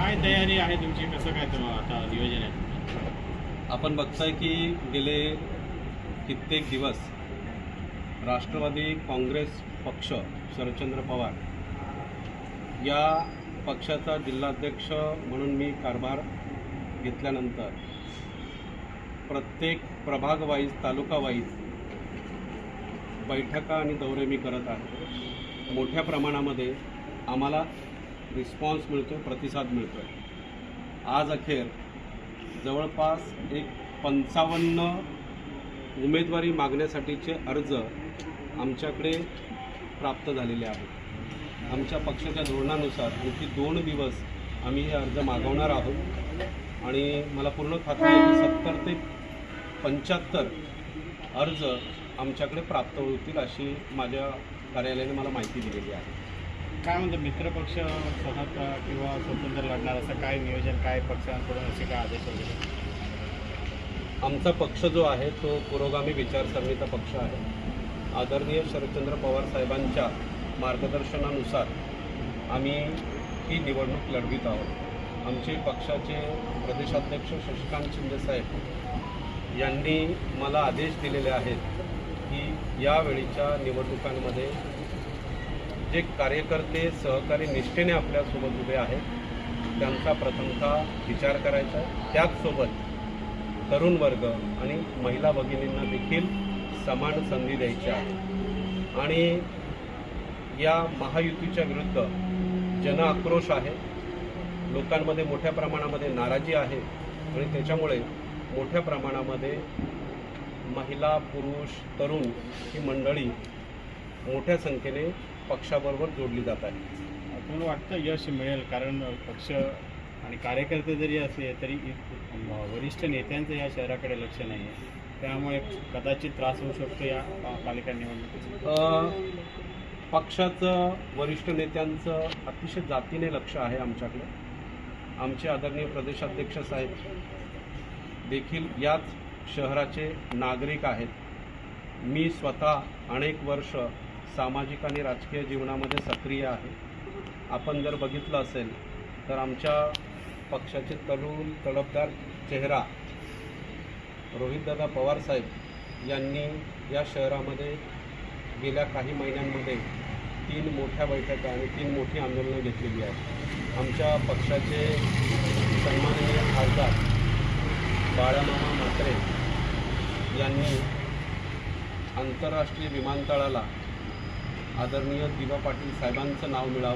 काय तयारी आहे तुमची, कसं काय आता नियोजन आहे? आपण बघताय की गेले कित्येक दिवस राष्ट्रवादी काँग्रेस पक्ष शरदचंद्र पवार या पक्षाचा जिल्हाध्यक्ष म्हणून मी कारभार घेतल्यानंतर प्रत्येक प्रभाग वाईज तालुका वाईज बैठका आणि दौरे मी करत आहे. मोठ्या प्रमाणामध्ये आम्हाला रिस्पॉन्स मिळतो, प्रतिसाद मिळतो आहे. आज अखेर जवळपास एक 55 उमेदवारी मागण्यासाठीचे अर्ज आमच्याकडे प्राप्त झालेले आहेत. आमच्या पक्षाच्या धोरणानुसार आणखी 2 दिवस आम्ही हे अर्ज मागवणार आहोत आणि मला पूर्ण खात्री आहे की 70 ते 75 अर्ज आमच्याकडे प्राप्त होतील अशी माझ्या कार्यालयाने मला माहिती दिलेली आहे. काय म्हणतो मित्रपक्ष स्वतः किंवा स्वतंत्र लढणार असं काय नियोजन, काय पक्षांकडून असे काय आदेश वगैरे? आमचा पक्ष जो आहे तो पुरोगामी विचारसरणीचा पक्ष आहे. आदरणीय शरदचंद्र पवार साहेबांच्या मार्गदर्शनानुसार आम्ही ही निवडणूक लढवित आहोत. आमचे पक्षाचे प्रदेशाध्यक्ष शशिकांत शिंदे साहेब यांनी मला आदेश दिलेले आहेत की यावेळीच्या निवडणुकांमध्ये जे कार्यकर्ते सहकारी निष्ठेने आपल्यासोबत उभे आहेत त्यांचा प्रथमतः विचार करायचा आहे. त्याचसोबत तरुण वर्ग आणि महिला भगिनींना देखील समान संधी द्यायची आहे. आणि या महायुतीच्या विरुद्ध जनआक्रोश आहे, लोकांमध्ये मोठ्या प्रमाणामध्ये नाराजी आहे आणि त्याच्यामुळे मोठ्या प्रमाणामध्ये महिला, पुरुष, तरुण ही मंडळी मोठ्या संख्येने पक्षाबरोबर जोडली जात आहे. तुम्हाला वाटतं यश मिळेल? कारण पक्ष आणि कार्यकर्ते जरी असले तरी वरिष्ठ नेत्यांचं या शहराकडे लक्ष नाही आहे, त्यामुळे कदाचित त्रास होऊ शकतो या पालिका निवडणुकीत. पक्षाचं वरिष्ठ नेत्यांचं अतिशय जातीने लक्ष आहे आमच्याकडे. आमचे आदरणीय प्रदेशाध्यक्ष साहेब देखील याच शहराचे नागरिक आहेत. मी स्वतः अनेक वर्ष सामाजिक आणि राजकीय जीवनामध्ये सक्रिय आहे. आपण जर बघितलं असेल तर आमच्या पक्षाचे तरुण तडफदार चेहरा रोहितदादा पवार साहेब यांनी या शहरामध्ये गेल्या काही महिन्यांमध्ये 3 मोठ्या बैठका आणि 3 मोठी आंदोलनं घेतलेली आहेत. आमच्या पक्षाचे सन्माननीय खासदार बाळामामा म्हात्रे यांनी आंतरराष्ट्रीय विमानतळाला आदरणीय दिवा पाटील साहेबांचं नाव मिळावं